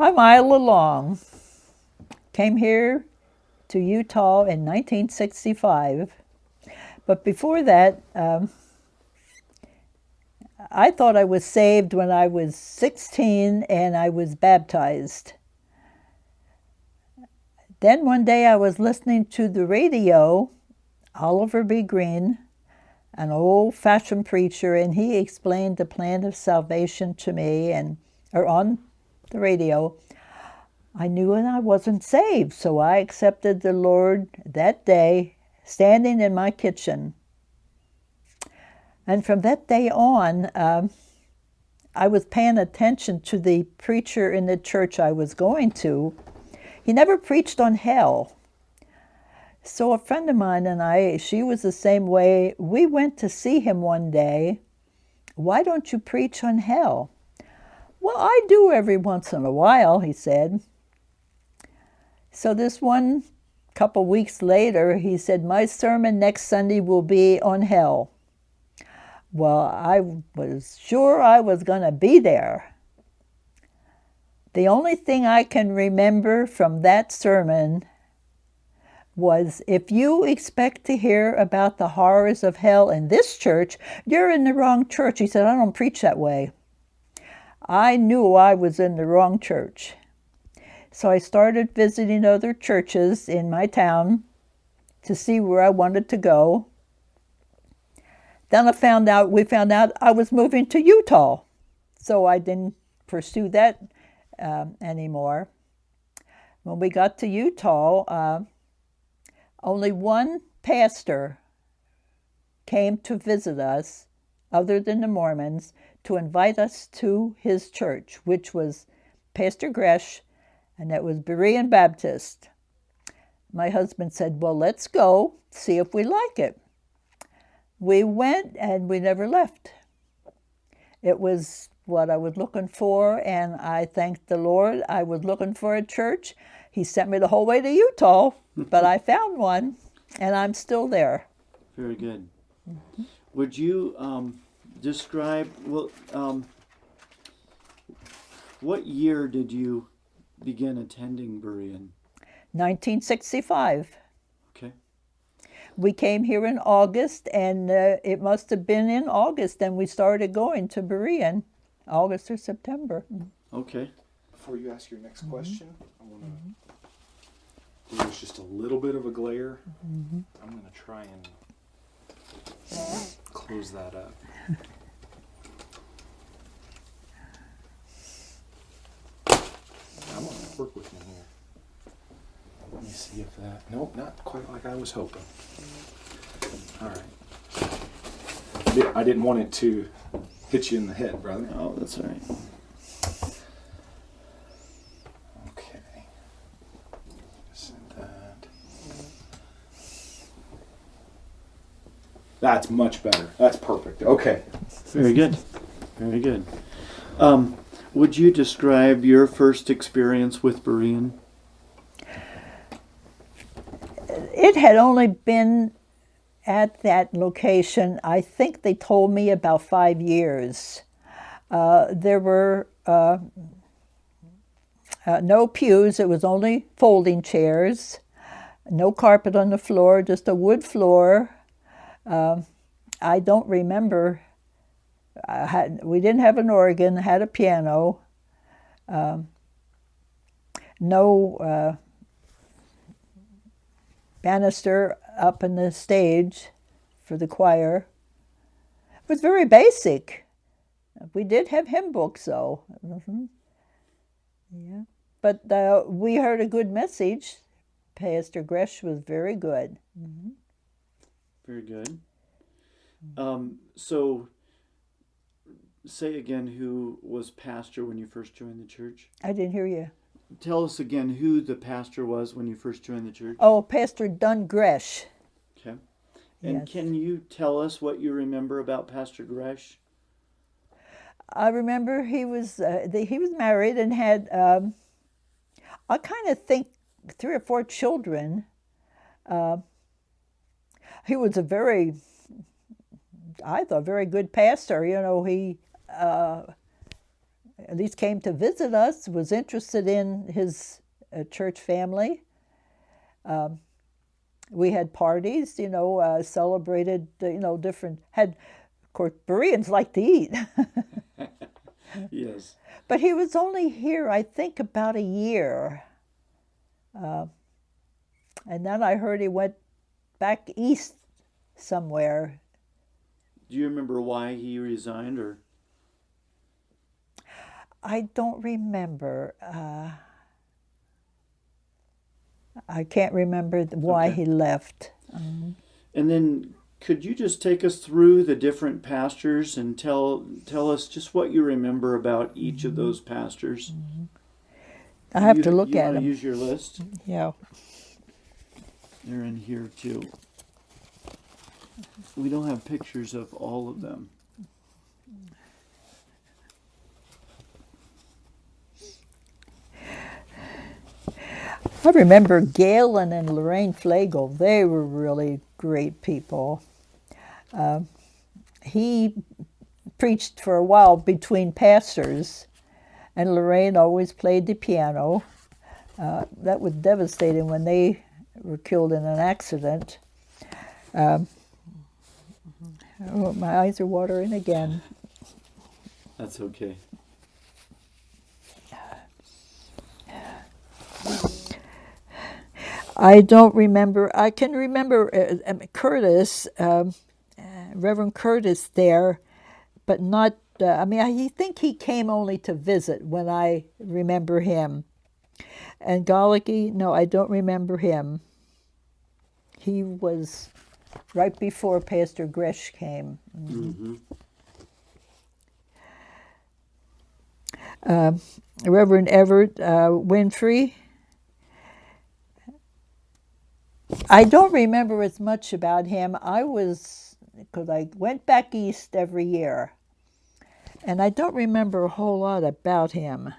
I'm Isla Long. Came here to Utah in 1965. But before that, I thought I was saved when I was 16 and I was baptized. Then one day I was listening to the radio, Oliver B. Green, an old-fashioned preacher, and he explained the plan of salvation to me, or on the radio. I knew I wasn't saved, so I accepted the Lord that day, standing in my kitchen. And from that day on, I was paying attention to the preacher in the church I was going to. He never preached on hell. So a friend of mine and I, she was the same way. We went to see him one day. Why don't you preach on hell? Well, I do every once in a while, he said. So this one couple weeks later, he said, my sermon next Sunday will be on hell. Well, I was sure I was going to be there. The only thing I can remember from that sermon was, if you expect to hear about the horrors of hell in this church, you're in the wrong church. He said, I don't preach that way. I knew I was in the wrong church. So I started visiting other churches in my town to see where I wanted to go. Then we found out I was moving to Utah. So I didn't pursue that anymore. When we got to Utah, only one pastor came to visit us, other than the Mormons, to invite us to his church, which was Pastor Gresh, and that was Berean Baptist. My husband said, well, let's go, see if we like it. We went, and we never left. It was what I was looking for, and I thanked the Lord. I was looking for a church. He sent me the whole way to Utah, but I found one, and I'm still there. Very good. Mm-hmm. Would you describe, what year did you begin attending Berean? 1965. Okay. We came here in August, and it must have been in August, and we started going to Berean, August or September. Okay. Before you ask your next question, I want to. There's just a little bit of a glare. Mm-hmm. I'm going to try and close that up. I'm going to work with me here. Let me see if that. Nope, not quite like I was hoping. All right. I didn't want it to hit you in the head, brother. Oh, that's all right. Okay. Just that. That's much better. That's perfect. Okay. Very good. Very good. Would you describe your first experience with Berean? It had only been at that location, I think they told me, about 5 years. There were no pews. It was only folding chairs. No carpet on the floor, just a wood floor. I don't remember. We didn't have an organ, had a piano. No banister up in the stage for the choir. It was very basic. We did have hymn books, though. Mm-hmm. Yeah, but we heard a good message. Pastor Gresh was very good. Mm-hmm. Very good. So, say again who was pastor when you first joined the church? I didn't hear you. Tell us again who the pastor was when you first joined the church. Oh, Pastor Dunn Gresh. Okay. And yes. Can you tell us what you remember about Pastor Gresh? I remember he was married and had, I kind of think, 3 or 4 children. He was a very good pastor. You know, at least came to visit us, was interested in his church family. We had parties, celebrated, different, of course, Bereans like to eat. Yes. But he was only here, I think, about a year. And then I heard he went back east somewhere. Do you remember why he resigned, or? I don't remember. I can't remember why Okay. he left. And then could you just take us through the different pastors and tell us just what you remember about each of those pastors? I have to look you at want to him. use your list? Yeah. They're in here too. We don't have pictures of all of them. I remember Galen and Lorraine Flegel. They were really great people. He preached for a while between pastors, and Lorraine always played the piano. That was devastating when they were killed in an accident. Oh, my eyes are watering again. That's okay. I don't remember. I can remember Curtis, Reverend Curtis there, but not. I think he came only to visit when I remember him. And Golicky, no, I don't remember him. He was right before Pastor Gresh came. Mm-hmm. Reverend Everett Winfrey. I don't remember as much about him. Because I went back east every year, and I don't remember a whole lot about him.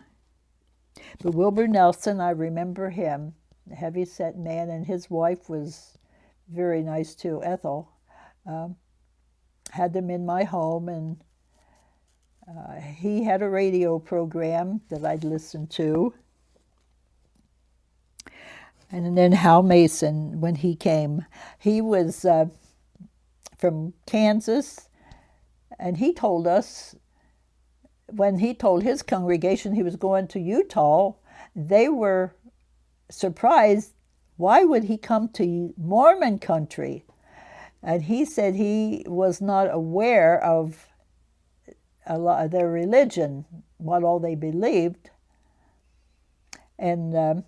But Wilbur Nelson, I remember him, a heavy-set man, and his wife was very nice too, Ethel. Had them in my home, and he had a radio program that I'd listen to. And then Hal Mason, when he came, he was from Kansas, and he told us, when he told his congregation he was going to Utah, they were surprised. Why would he come to Mormon country? And he said he was not aware of a lot of their religion, what all they believed. And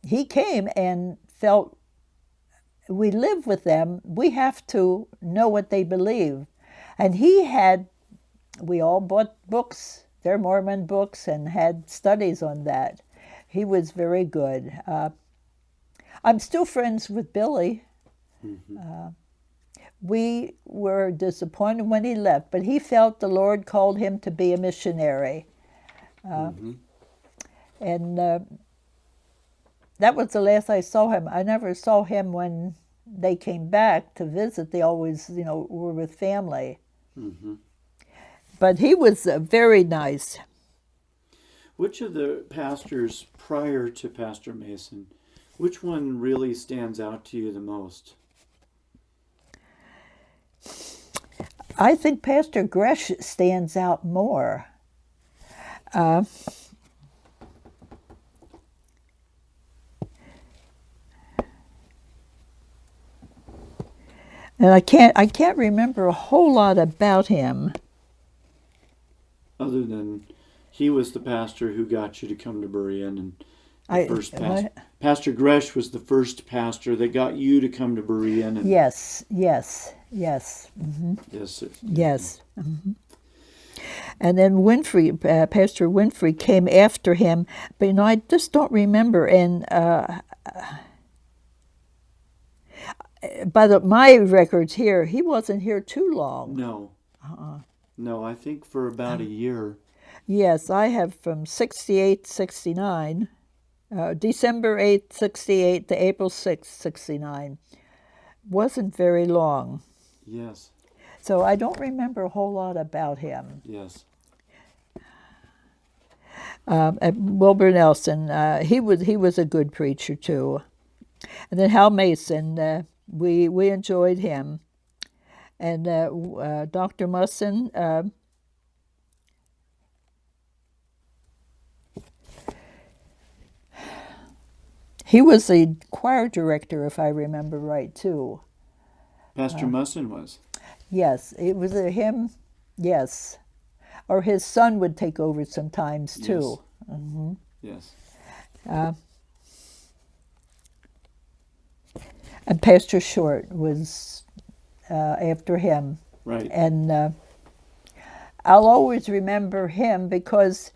he came and felt, we live with them, we have to know what they believe. And we all bought books, their Mormon books, and had studies on that. He was very good. I'm still friends with Billy. Mm-hmm. We were disappointed when he left, but he felt the Lord called him to be a missionary. And that was the last I saw him. I never saw him when they came back to visit. They always, were with family. Mm-hmm. But he was very nice. Which of the pastors prior to Pastor Mason, which one really stands out to you the most? I think Pastor Gresh stands out more. And I can't remember a whole lot about him. Other than he was the pastor who got you to come to Berean, and Pastor Gresh was the first pastor that got you to come to Berean. And Yes. Mm-hmm. Yes. Yes. Mm-hmm. And then Winfrey, Pastor Winfrey came after him, but I just don't remember. And by my records here, he wasn't here too long. No. No, I think for about a year. Yes, I have from 68, 69, December 8th, 68 to April 6th, 69. Wasn't very long. And Wilbur Nelson, he was a good preacher too. And then Hal Mason, we enjoyed him. And Dr. Musson, he was the choir director, if I remember right, too. Pastor Musson was. Yes, it was him. Yes, or his son would take over sometimes too. Yes. Mm-hmm. Yes. And Pastor Short was after him. Right. And I'll always remember him because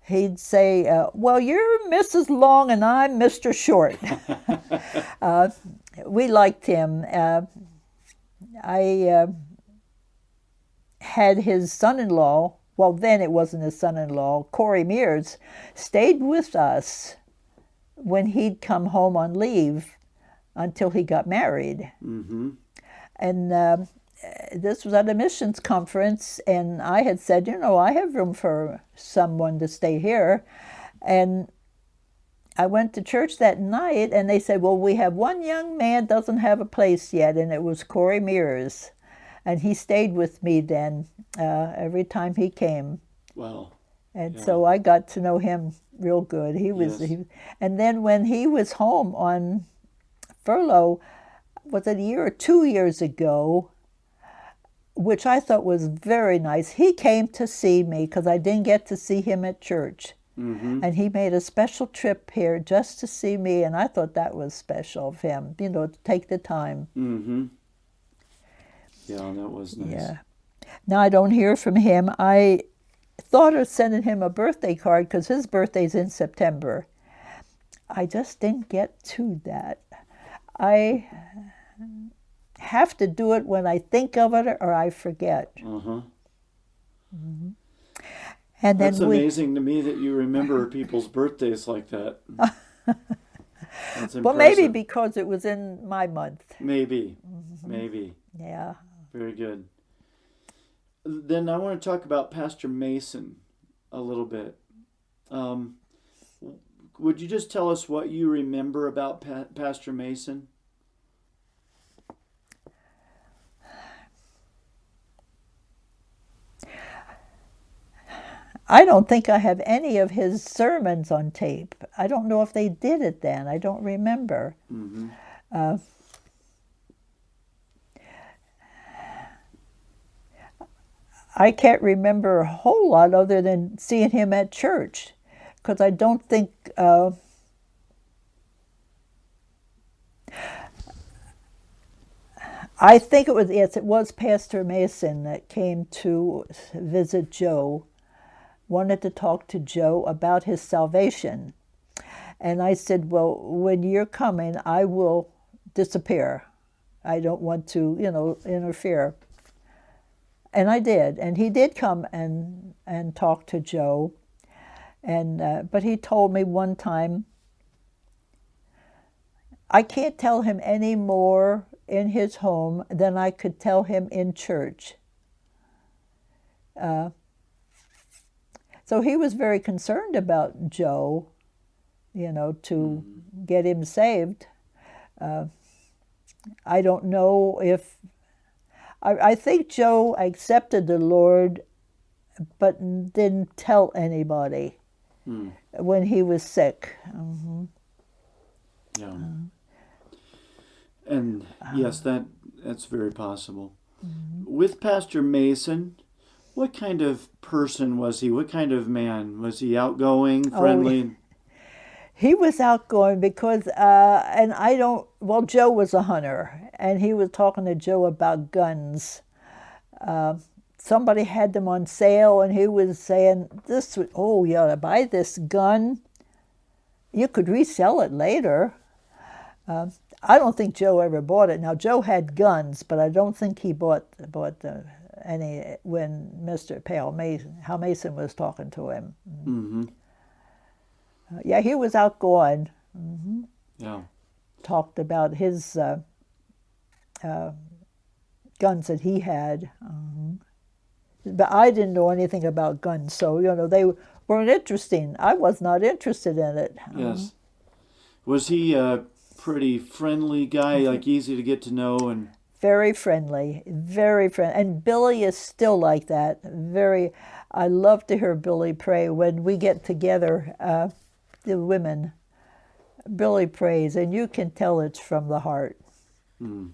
he'd say, well, you're Mrs. Long and I'm Mr. Short. We liked him. I had his son-in-law, well, then it wasn't his son-in-law, Corey Mears, stayed with us when he'd come home on leave until he got married. Mm-hmm. And this was at a missions conference, and I had said, I have room for someone to stay here. And I went to church that night, and they said, well, we have one young man doesn't have a place yet, and it was Corey Mears. And he stayed with me then every time he came. Wow. And Yeah. so I got to know him real good. Yes. And then when he was home on furlough, was it a year or 2 years ago, which I thought was very nice. He came to see me because I didn't get to see him at church. Mm-hmm. And he made a special trip here just to see me, and I thought that was special of him, to take the time. Mm-hmm. Yeah, that was nice. Yeah. Now I don't hear from him. I thought of sending him a birthday card because his birthday's in September. I just didn't get to that. I have to do it when I think of it or I forget. Uh-huh. Mm-hmm. And then That's amazing to me that you remember people's birthdays like that. That's impressive. Well, maybe because it was in my month. Maybe. Mm-hmm. Maybe. Yeah. Very good. Then I want to talk about Pastor Mason a little bit. Would you just tell us what you remember about Pastor Mason? I don't think I have any of his sermons on tape. I don't know if they did it then. I don't remember. Mm-hmm. I can't remember a whole lot other than seeing him at church, because I don't think I think it was Pastor Mason that came to visit Joe, wanted to talk to Joe about his salvation. And I said, well, when you're coming, I will disappear. I don't want to, interfere. And I did. And he did come and talk to Joe. And but he told me one time, I can't tell him any more in his home than I could tell him in church. So he was very concerned about Joe, to get him saved. I don't know if... I think Joe accepted the Lord, but didn't tell anybody when he was sick. Mm-hmm. Yeah. And yes, that's very possible. Mm-hmm. With Pastor Mason, what kind of person was he? What kind of man? Was he outgoing, friendly? He was outgoing because, Joe was a hunter, and he was talking to Joe about guns. Somebody had them on sale, and he was saying, you ought to buy this gun. You could resell it later. I don't think Joe ever bought it. Now, Joe had guns, but I don't think he bought any when Hal Mason was talking to him. Mm-hmm. He was outgoing. Mm-hmm. Yeah. Talked about his guns that he had. Mm-hmm. But I didn't know anything about guns, so, weren't interesting. I was not interested in it. Yes. Was he a pretty friendly guy, like easy to get to know? And Very friendly, very friendly. And Billy is still like that. I love to hear Billy pray when we get together, the women. Billy prays, and you can tell it's from the heart. And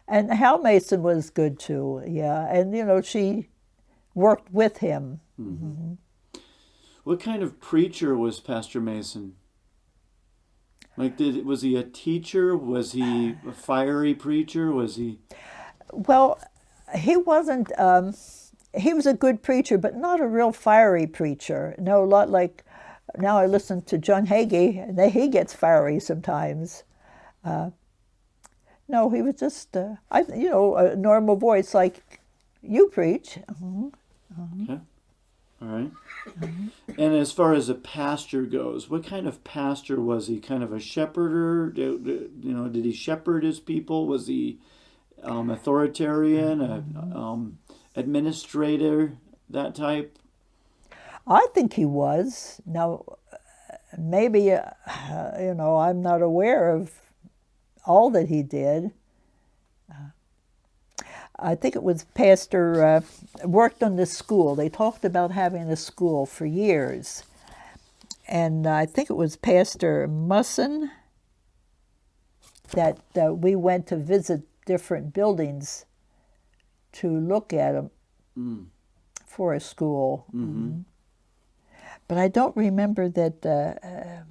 Hal Mason was good too, yeah. And, she worked with him. What kind of preacher was Pastor Mason? Like, was he a teacher? Was he a fiery preacher? Was he? Well, he wasn't, he was a good preacher, but not a real fiery preacher. No, a lot like, now I listen to John Hagee, and he gets fiery sometimes. No, he was just, a normal voice like you preach. Okay. All right. And as far as a pastor goes, what kind of pastor was he? Kind of a shepherd? Did he shepherd his people? Was he authoritarian, administrator, that type? I think he was. Now, maybe, I'm not aware of all that he did. I think it was Pastor, worked on this school. They talked about having a school for years. And I think it was Pastor Musson that we went to visit different buildings to look at them for a school. But I don't remember that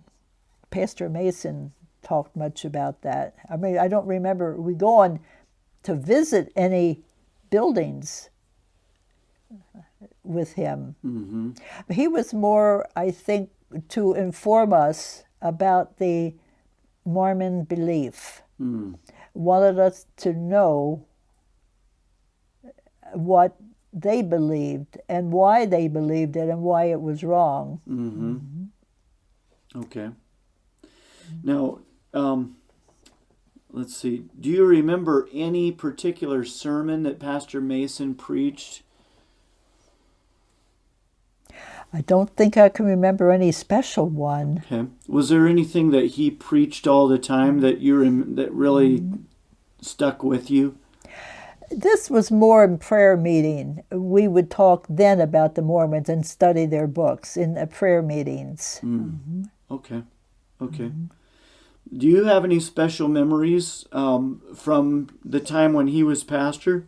Pastor Mason talked much about that. I mean, I don't remember we going to visit any buildings with him. He was more, I think, to inform us about the Mormon belief. Wanted us to know what they believed and why they believed it and why it was wrong. Okay. Now, let's see. Do you remember any particular sermon that Pastor Mason preached? I don't think I can remember any special one. Okay. Was there anything that he preached all the time that that really stuck with you? This was more in prayer meeting. We would talk then about the Mormons and study their books in the prayer meetings. Okay. Do you have any special memories from the time when he was pastor?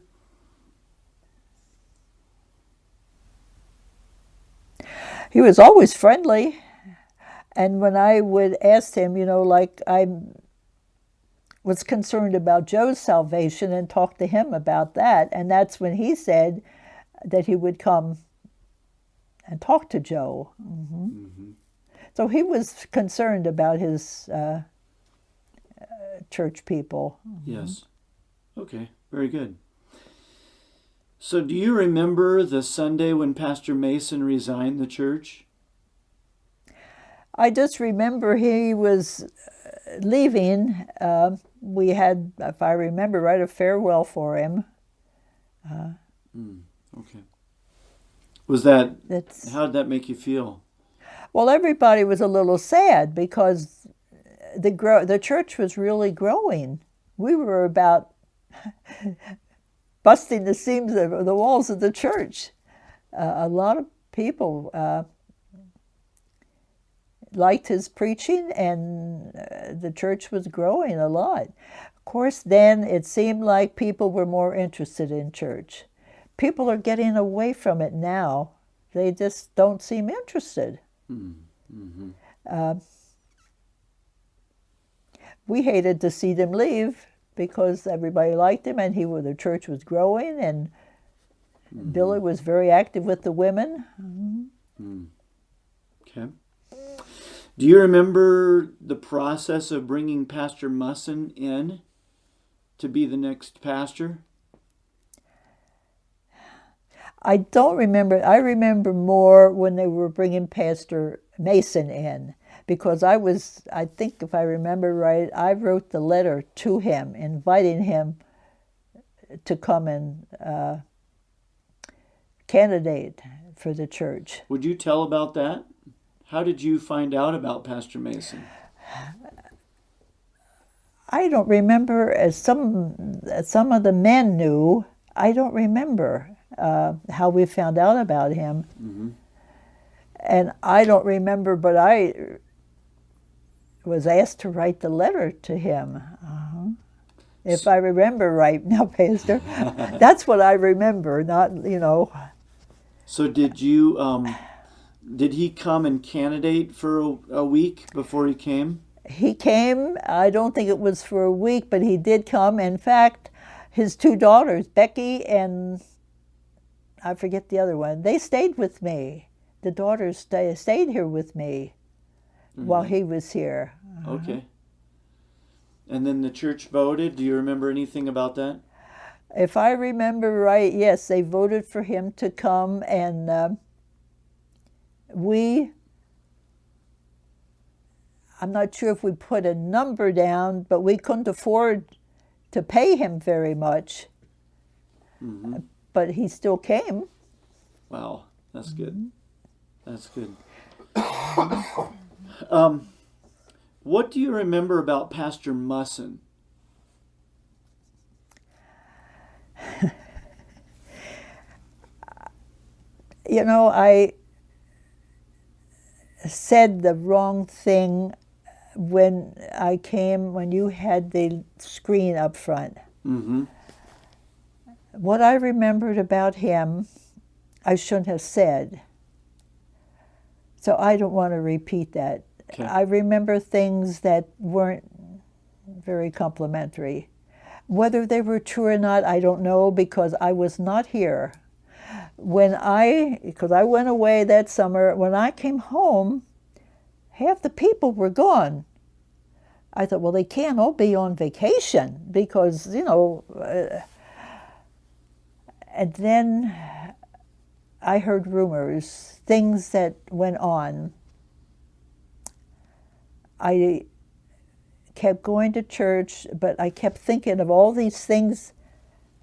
He was always friendly. And when I would ask him, like I was concerned about Joe's salvation and talk to him about that, and that's when he said that he would come and talk to Joe. So he was concerned about his church people. Yes. Okay, very good. So do you remember the Sunday when Pastor Mason resigned the church? I just remember he was leaving. We had, if I remember right, a farewell for him. Okay. How did that make you feel? Well, everybody was a little sad because the church was really growing. We were about busting the seams of the walls of the church. A lot of people liked his preaching, and the church was growing a lot. Of course, then it seemed like people were more interested in church. People are getting away from it now. They just don't seem interested. We hated to see them leave because everybody liked him, and the church was growing, and Billy was very active with the women. Okay. Do you remember the process of bringing Pastor Musson in to be the next pastor? I don't remember. I remember more when they were bringing Pastor Mason in, because I think if I remember right, I wrote the letter to him inviting him to come and candidate for the church. Would you tell about that? How did you find out about Pastor Mason? I don't remember, as some of the men knew. I don't remember how we found out about him. Mm-hmm. And I don't remember, but I was asked to write the letter to him. If I remember right now, Pastor. That's what I remember, not, So did you, did he come and candidate for a week before he came? He came. I don't think it was for a week, but he did come. In fact, his two daughters, Becky and I forget the other one, they stayed with me. The daughters stayed here with me while he was here. Okay. And then the church voted. Do you remember anything about that? If I remember right, yes, they voted for him to come, and I'm not sure if we put a number down, but we couldn't afford to pay him very much. Mm-hmm. But he still came. Wow, that's good. That's good. What do you remember about Pastor Musson? I said the wrong thing when I came, when you had the screen up front. Mm-hmm. What I remembered about him, I shouldn't have said. So I don't want to repeat that. Okay. I remember things that weren't very complimentary. Whether they were true or not, I don't know, because I was not here. Because I went away that summer, when I came home, half the people were gone. I thought, well, they can't all be on vacation because, and then I heard rumors, things that went on. I kept going to church, but I kept thinking of all these things.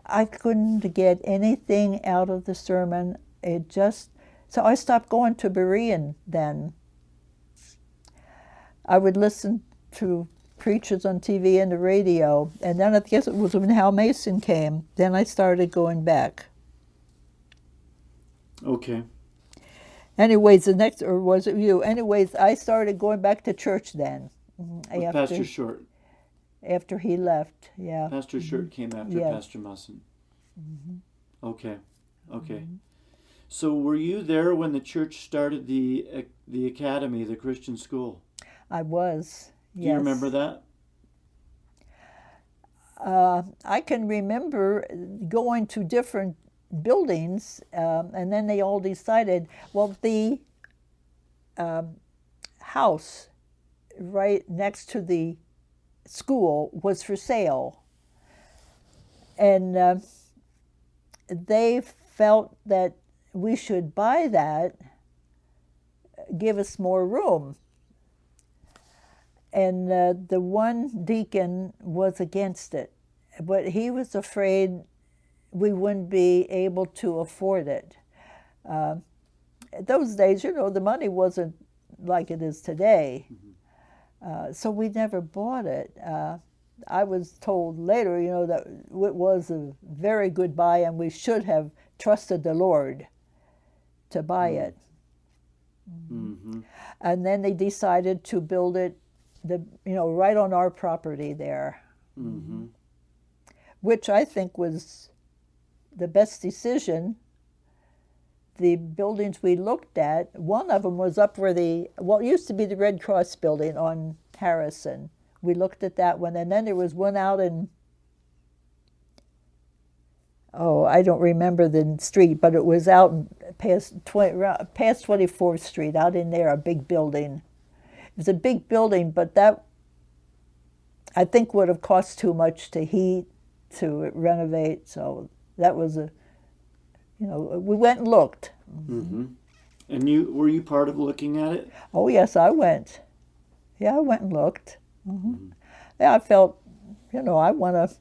I couldn't get anything out of the sermon. So I stopped going to Berean then. I would listen to preachers on TV and the radio, and then I guess it was when Hal Mason came, then I started going back. Okay. Anyways, or was it you? Anyways, I started going back to church then. With Pastor Short. After he left, yeah. Pastor Short came after Yes. Pastor Musson. Okay. Okay. So were you there when the church started the academy, the Christian school? I was, yes. Do you remember that? I can remember going to different buildings, and then they all decided, well, the house right next to the school was for sale. And they felt that we should buy that, give us more room. And the one deacon was against it, but he was afraid we wouldn't be able to afford it. Those days, the money wasn't like it is today. So we never bought it. I was told later, that it was a very good buy, and we should have trusted the Lord to buy it. Mm-hmm. And then they decided to build it, right on our property there, Mm-hmm. which I think was the best decision. The buildings we looked at, one of them was up where it used to be the Red Cross building on Harrison. We looked at that one, and then there was one out in, I don't remember the street, but it was out past 24th Street, out in there, a big building. It was a big building, but that, I think, would have cost too much to heat, to renovate, so that was we went and looked. Mm-hmm. And were you part of looking at it? Oh, yes, I went. Yeah, I went and looked. Mm-hmm. Yeah, I felt, I want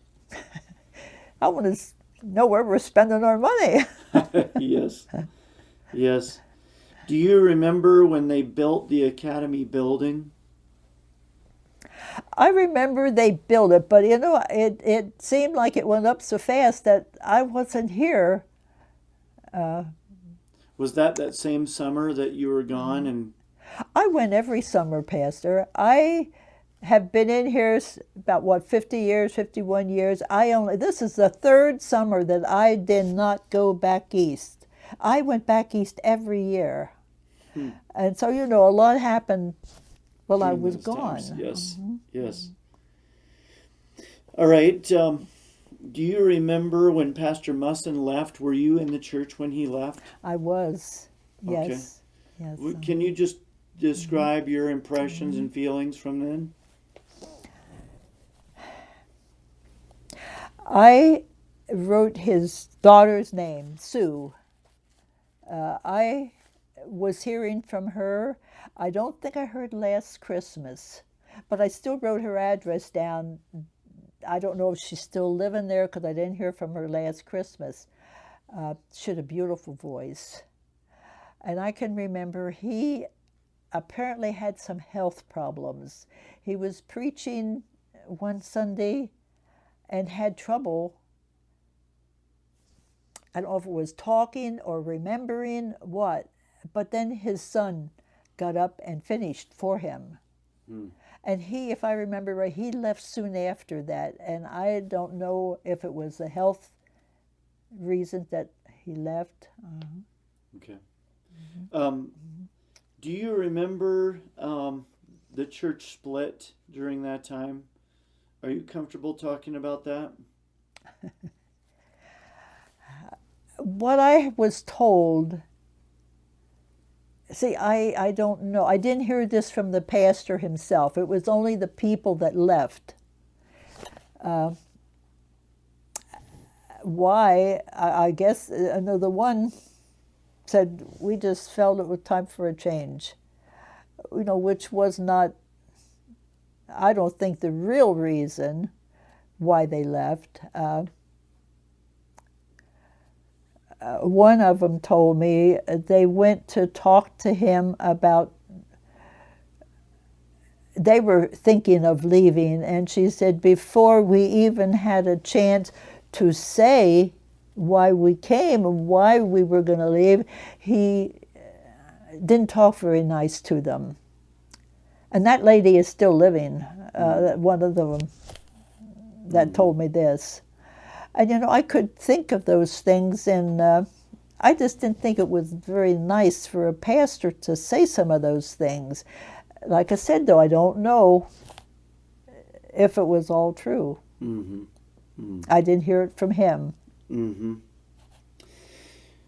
to know where we're spending our money. Yes. Yes. Do you remember when they built the Academy building? I remember they built it, but it seemed like it went up so fast that I wasn't here. Was that same summer that you were gone? And I went every summer, Pastor. I have been in here about 50 years, 51 years. This is the third summer that I did not go back east. I went back east every year. And so, a lot happened while I during was those gone. times. Yes. Yes. All right. Do you remember when Pastor Musson left? Were you in the church when he left? I was, yes. Okay. Yes. Can you just describe your impressions and feelings from then? I wrote his daughter's name, Sue. I was hearing from her. I don't think I heard last Christmas, but I still wrote her address down. I don't know if she's still living there because I didn't hear from her last Christmas. She had a beautiful voice. And I can remember he apparently had some health problems. He was preaching one Sunday and had trouble. I don't know if it was talking or remembering what, but then his son got up and finished for him. And he, if I remember right, he left soon after that. And I don't know if it was the health reasons that he left. Okay. Do you remember the church split during that time? Are you comfortable talking about that? What I was told, see, I don't know. I didn't hear this from the pastor himself. It was only the people that left. Why? I guess the one said, we just felt it was time for a change, which was not, I don't think, the real reason why they left. One of them told me they went to talk to him about, they were thinking of leaving, and she said before we even had a chance to say why we came and why we were going to leave, he didn't talk very nice to them. And that lady is still living, one of them that told me this. And, I could think of those things, and I just didn't think it was very nice for a pastor to say some of those things. Like I said, though, I don't know if it was all true. I didn't hear it from him.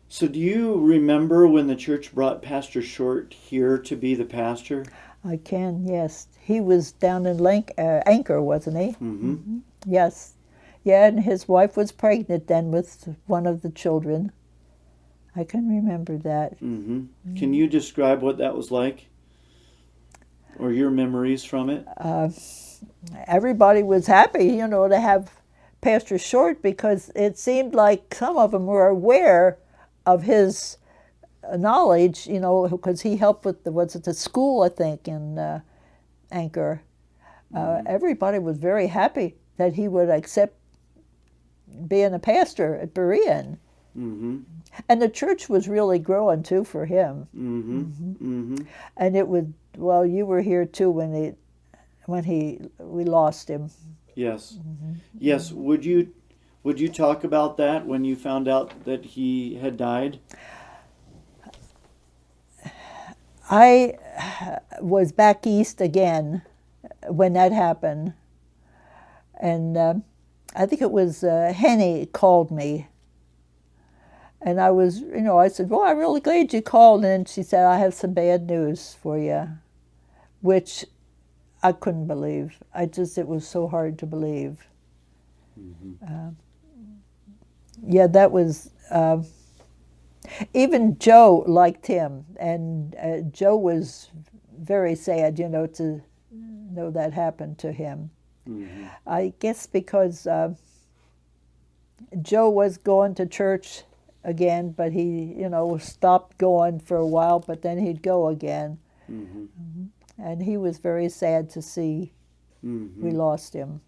So do you remember when the church brought Pastor Short here to be the pastor? I can, yes. He was down in Anchor, wasn't he? Yes. Yeah, and his wife was pregnant then with one of the children. I can remember that. Can you describe what that was like? Or your memories from it? Everybody was happy, to have Pastor Short, because it seemed like some of them were aware of his knowledge, because he helped with the school, I think, in Anchor. Everybody was very happy that he would accept being a pastor at Berean. And the church was really growing too for him. And it would, well, you were here too when we lost him. Yes. Yes. Would you talk about that when you found out that he had died? I was back east again when that happened. And I think it was Henny called me. And I was, I said, well, I'm really glad you called. And she said, I have some bad news for you, which I couldn't believe. It was so hard to believe. Yeah, that was, even Joe liked him. And Joe was very sad, to know that happened to him. I guess because Joe was going to church again, but he, stopped going for a while, but then he'd go again. And he was very sad to see we lost him.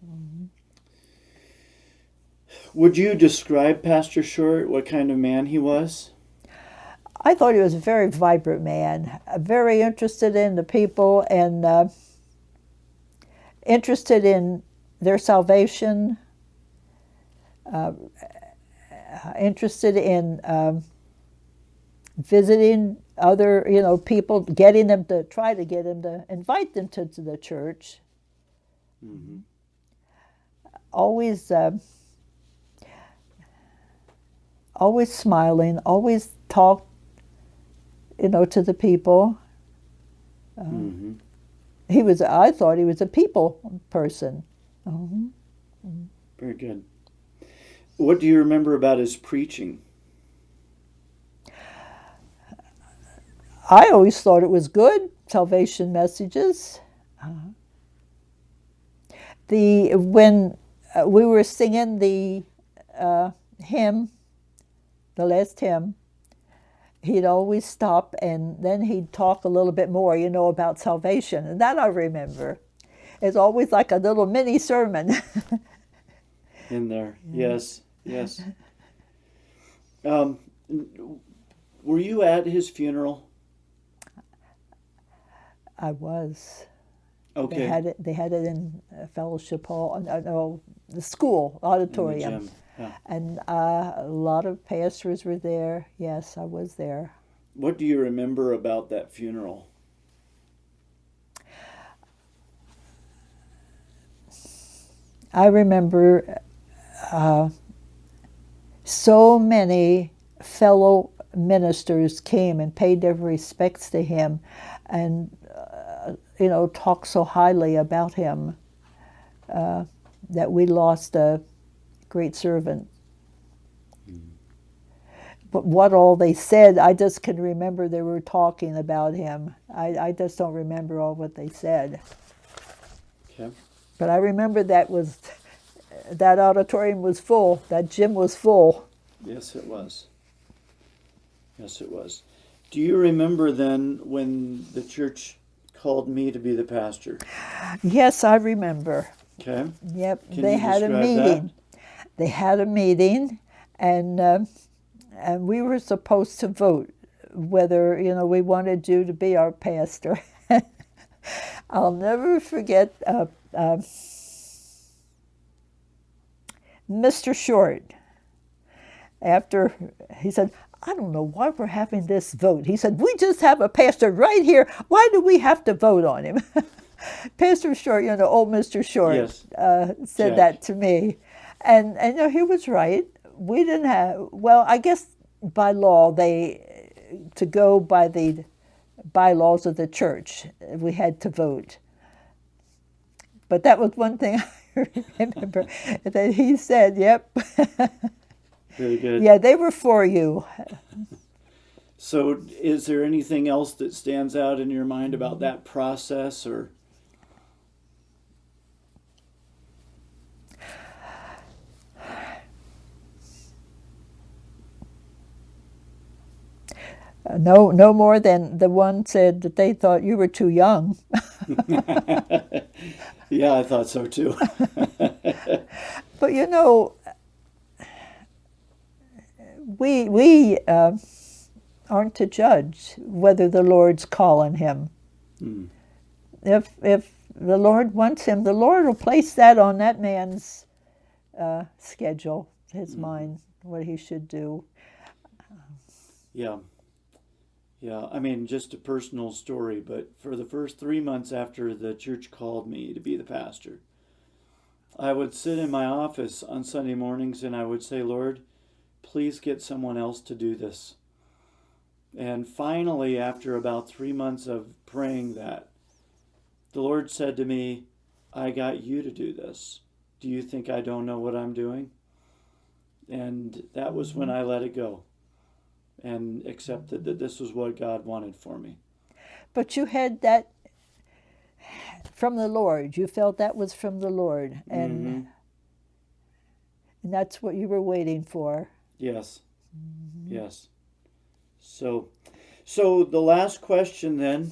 Would you describe Pastor Short, what kind of man he was? I thought he was a very vibrant man, very interested in the people and interested in their salvation, interested in visiting other, people, getting them to try to get them to invite them to the church. Always smiling, always talk, to the people. I thought he was a people person. Very good. What do you remember about his preaching? I always thought it was good, salvation messages. When we were singing the hymn, the last hymn, he'd always stop and then he'd talk a little bit more, about salvation. And that I remember. It's always like a little mini sermon. In there, yes. Were you at his funeral? I was. Okay. They had it in Fellowship Hall, no, the school auditorium. In the gym. Yeah. And a lot of pastors were there. Yes, I was there. What do you remember about that funeral? I remember so many fellow ministers came and paid their respects to him and, talked so highly about him that we lost a great servant. But what all they said, I just can remember they were talking about him. I just don't remember all what they said. Okay. But I remember that auditorium was full, that gym was full. Yes, it was. Do you remember then when the church called me to be the pastor? Yes, I remember. Okay. Yep, Can they you had a describe meeting. that? They had a meeting, and we were supposed to vote whether we wanted you to be our pastor. I'll never forget Mr. Short. After he said, I don't know why we're having this vote. He said, we just have a pastor right here. Why do we have to vote on him? Pastor Short, old Mr. Short, Yes. said Jack. that to me. And he was right. We didn't have, I guess by law, to go by the bylaws of the church, we had to vote. But that was one thing I remember, that he said, yep. Very good. Yeah, they were for you. So is there anything else that stands out in your mind about that process, or? No more than the one said that they thought you were too young. Yeah, I thought so too. But we aren't to judge whether the Lord's calling him. If the Lord wants him, the Lord will place that on that man's schedule, his mind, what he should do. Yeah, I mean, just a personal story, but for the first 3 months after the church called me to be the pastor, I would sit in my office on Sunday mornings and I would say, Lord, please get someone else to do this. And finally, after about 3 months of praying that, the Lord said to me, I got you to do this. Do you think I don't know what I'm doing? And that was when I let it go and accepted that this was what God wanted for me. But you had that from the Lord. You felt that was from the Lord. And that's what you were waiting for. Yes. Yes. So the last question then,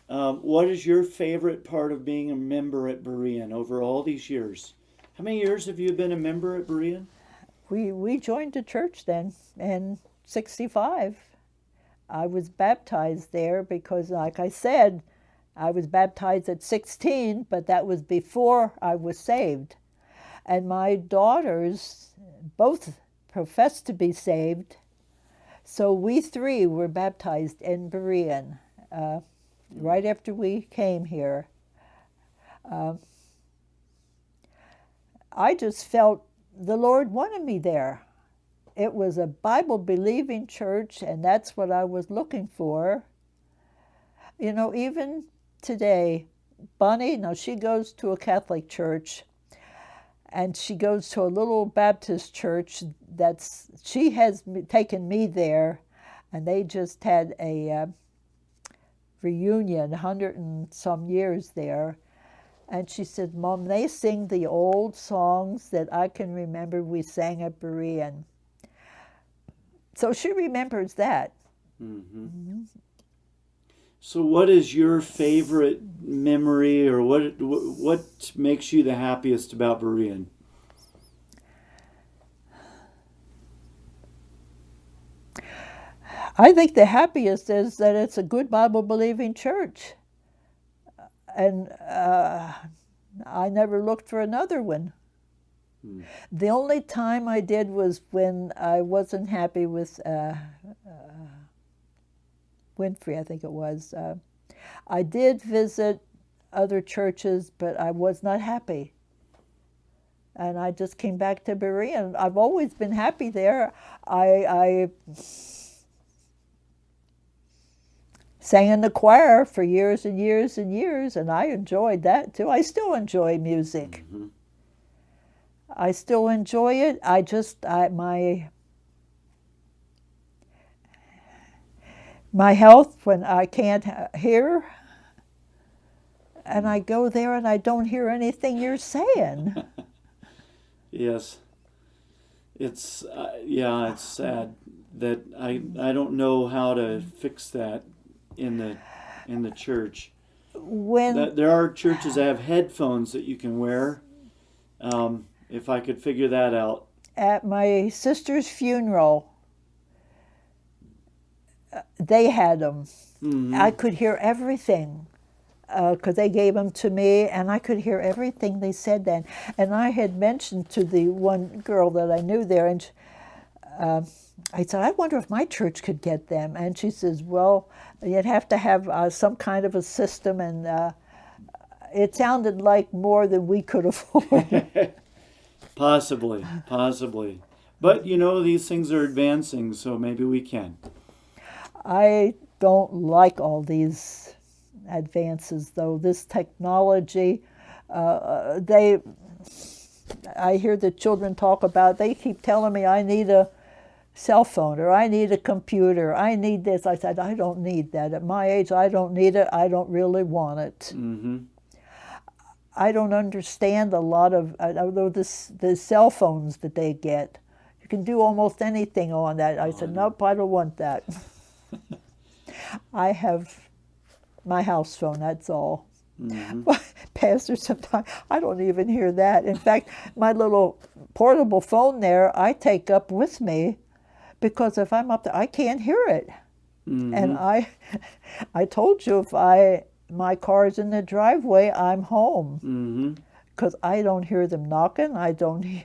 what is your favorite part of being a member at Berean over all these years? How many years have you been a member at Berean? We joined the church then in 65. I was baptized there because, like I said, I was baptized at 16, but that was before I was saved. And my daughters both professed to be saved, so we three were baptized in Berean right after we came here. I just felt the Lord wanted me there. It was a Bible-believing church, and that's what I was looking for. You know, even today, Bonnie, now she goes to a Catholic church, and she goes to a little Baptist church she has taken me there, and they just had a reunion, 100 and some years there. And she said, Mom, they sing the old songs that I can remember we sang at Berean. So she remembers that. Mm-hmm. So what is your favorite memory, or what makes you the happiest about Berean? I think the happiest is that it's a good Bible-believing church. And I never looked for another one. The only time I did was when I wasn't happy with Winfrey, I think it was. I did visit other churches, but I was not happy. And I just came back to Berean. I've always been happy there. I sang in the choir for years and years and years, and I enjoyed that too. I still enjoy music. Mm-hmm. I still enjoy it. My health, when I can't hear, and I go there and I don't hear anything you're saying. Yes. It's it's sad that I don't know how to fix that in the church. There are churches that have headphones that you can wear. If I could figure that out. At my sister's funeral, they had them. Mm-hmm. I could hear everything because they gave them to me, and I could hear everything they said then. And I had mentioned to the one girl that I knew there, and I said, I wonder if my church could get them. And she says, well, you'd have to have some kind of a system, and it sounded like more than we could afford. Possibly. But, these things are advancing, so maybe we can. I don't like all these advances, though. This technology, I hear the children talk about, they keep telling me I need a cell phone, or I need a computer, I need this. I said, I don't need that. At my age, I don't need it. I don't really want it. Mm-hmm. I don't understand a lot of, although the cell phones that they get, you can do almost anything on that. I said, nope, I don't want that. I have my house phone, that's all. Mm-hmm. Pastor, sometimes I don't even hear that. In fact, my little portable phone there, I take up with me, because if I'm up there, I can't hear it. Mm-hmm. And I told you, if my car's in the driveway, I'm home. Because I don't hear them knocking. I don't hear.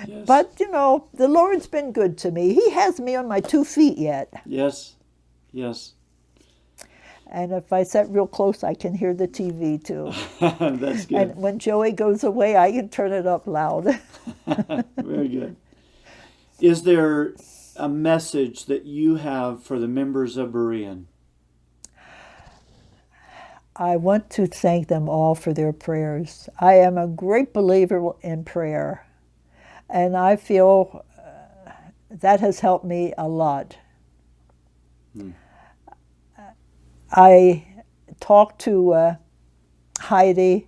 Yes. But, the Lord's been good to me. He has me on my 2 feet yet. Yes. And if I sit real close, I can hear the TV too. That's good. And when Joey goes away, I can turn it up loud. Very good. Is there a message that you have for the members of Berean? I want to thank them all for their prayers. I am a great believer in prayer, and I feel that has helped me a lot. I talk to Heidi,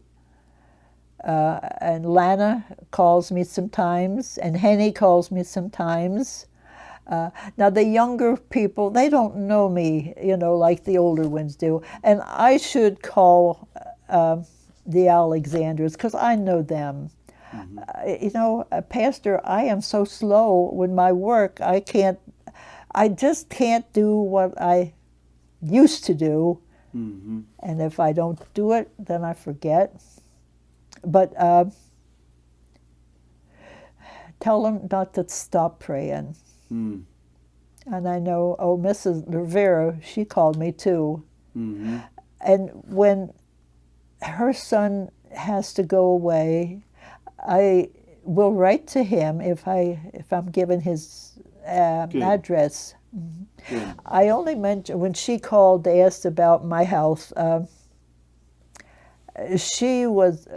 and Lana calls me sometimes, and Henny calls me sometimes, Now, the younger people, they don't know me, like the older ones do. And I should call the Alexanders because I know them. Pastor, I am so slow with my work. I just can't do what I used to do. Mm-hmm. And if I don't do it, then I forget. But tell them not to stop praying. Mm. And I know, Mrs. Rivera, she called me too. Mm-hmm. And when her son has to go away, I will write to him if I'm given his address. Good. I only mentioned when she called, they asked about my health. She was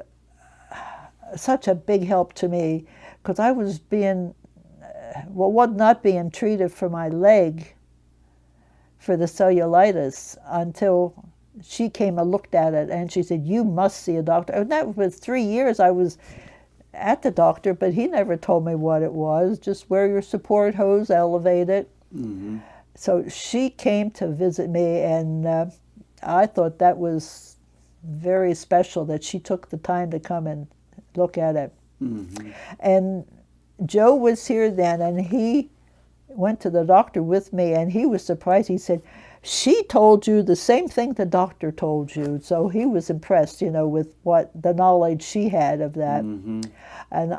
such a big help to me because I was not being treated for my leg for the cellulitis until she came and looked at it, and she said, "You must see a doctor." And that was 3 years I was at the doctor, but he never told me what it was. Just wear your support hose, elevate it. Mm-hmm. So she came to visit me, and I thought that was very special that she took the time to come and look at it. Mm-hmm. And Joe was here then, and he went to the doctor with me, and he was surprised. He said, "She told you the same thing the doctor told you." So he was impressed, with what the knowledge she had of that. Mm-hmm. And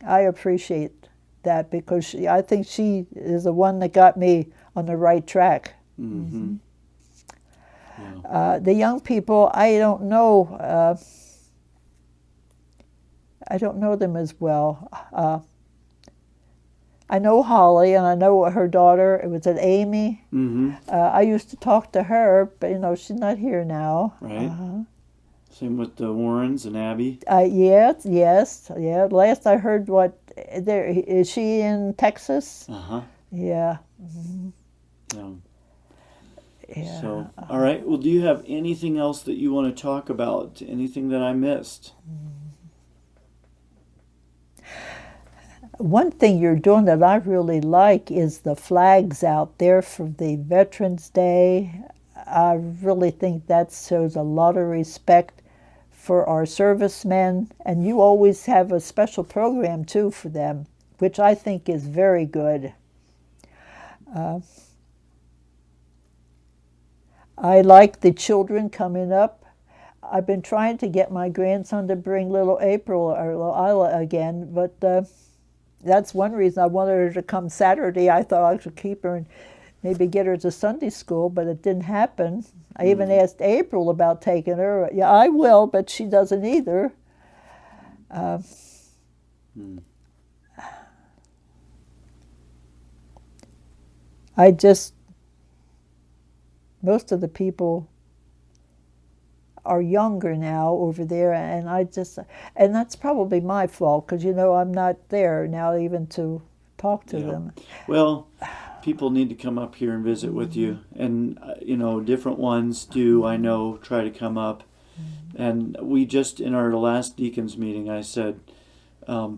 I appreciate that because I think she is the one that got me on the right track. Mm-hmm. Yeah. The young people, I don't know. I don't know them as well. I know Holly, and I know her daughter. It was Amy. Mm-hmm. I used to talk to her, but she's not here now. Right. Same with the Warrens and Abby. Yes. Last I heard, is she in Texas? Uh-huh. Yeah. Yeah. Yeah. So, all right. Well, do you have anything else that you want to talk about? Anything that I missed? One thing you're doing that I really like is the flags out there for the Veterans Day. I really think that shows a lot of respect for our servicemen, and you always have a special program too for them, which I think is very good. I like the children coming up. I've been trying to get my grandson to bring little April or little Isla again, but that's one reason I wanted her to come Saturday. I thought I should keep her and maybe get her to Sunday school, but it didn't happen. I even asked April about taking her. Yeah, I will, but she doesn't either. Most of the people are younger now over there, and that's probably my fault because I'm not there now even to talk to them. Well, people need to come up here and visit with you, and different ones do, I know, try to come up. And we just, in our last deacons meeting, I said,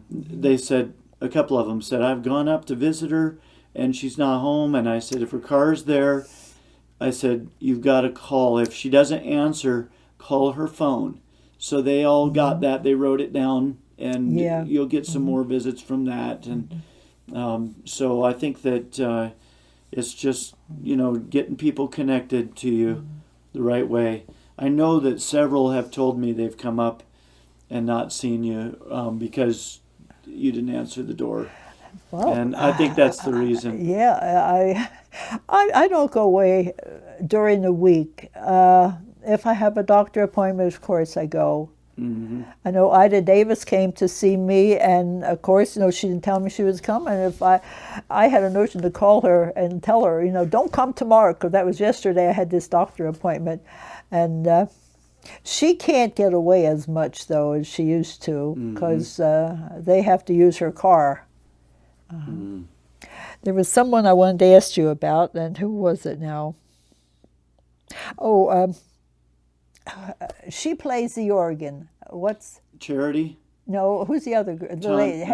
they said, a couple of them said, "I've gone up to visit her and she's not home." And I said, "If her car's there," I said, "you've got to call. If she doesn't answer, call her phone." So they all got that. They wrote it down, and you'll get some more visits from that. And so I think that it's just, getting people connected to you the right way. I know that several have told me they've come up and not seen you because you didn't answer the door. Well, and I think that's the reason. Yeah, I don't go away during the week. If I have a doctor appointment, of course I go. Mm-hmm. I know Ida Davis came to see me, and of course, she didn't tell me she was coming. If I had a notion to call her and tell her, don't come tomorrow, because that was yesterday. I had this doctor appointment, and she can't get away as much though as she used to, because they have to use her car. There was someone I wanted to ask you about, and who was it now? She plays the organ. What's Charity? No, who's the other girl? The lady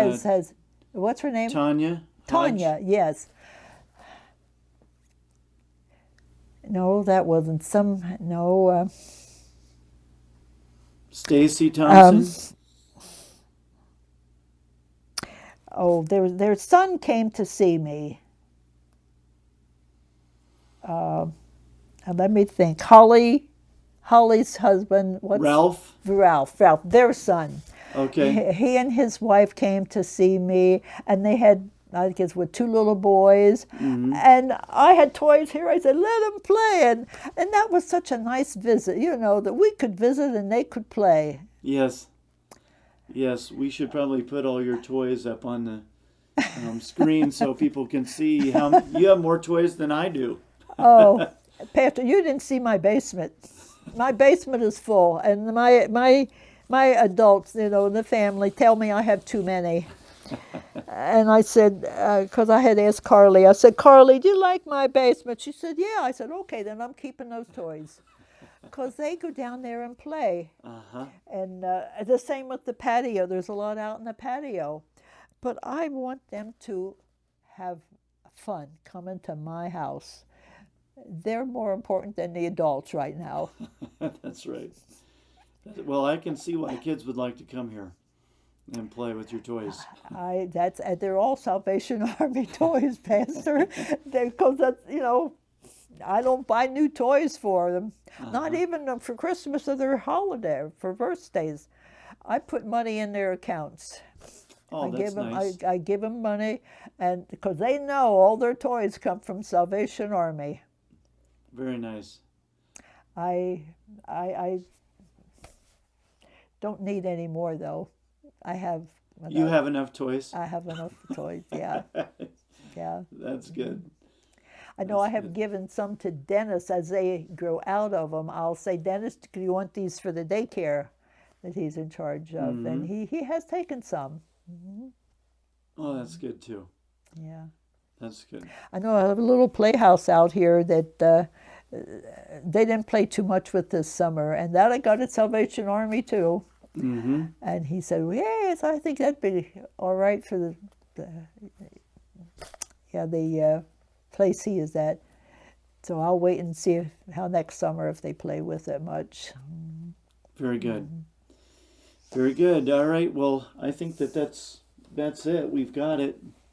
What's her name? Tanya? Tanya, Hodge? yes. No, that wasn't no. Stacy Thompson? Their son came to see me. Let me think. Holly's husband. Ralph? Ralph, their son. Okay. He and his wife came to see me, and they had, I guess, with 2 little boys. Mm-hmm. And I had toys here. I said, let them play. And that was such a nice visit, that we could visit and they could play. Yes. Yes, we should probably put all your toys up on the screen so people can see how you have more toys than I do. Oh, Pastor, you didn't see my basement. My basement is full, and my adults, the family, tell me I have too many. And I said, because I had asked Carly, I said, Carly, do you like my basement? She said, yeah. I said, okay, then I'm keeping those toys. Because they go down there and play. Uh-huh. And the same with the patio. There's a lot out in the patio. But I want them to have fun coming to my house. They're more important than the adults right now. That's right. Well, I can see why kids would like to come here and play with your toys. They're all Salvation Army toys, Pastor. Because that's, I don't buy new toys for them. Uh-huh. Not even for Christmas or their holiday, for birthdays. I put money in their accounts. Oh, that's nice. I give them money, and because they know all their toys come from Salvation Army. Very nice. I don't need any more, though. I have enough. You have enough toys? I have enough toys, yeah. Yeah. That's good. I know I have given some to Dennis as they grow out of them. I'll say, Dennis, do you want these for the daycare that he's in charge of? Mm-hmm. And he has taken some. Mm-hmm. Oh, that's good too. Yeah. That's good. I know I have a little playhouse out here that they didn't play too much with this summer, and that I got at Salvation Army too. Mm-hmm. And he said, well, yes, I think that'd be all right for the place he is at. So I'll wait and see how next summer if they play with it much. Very good. Very good. All right. Well, I think that's it. We've got it.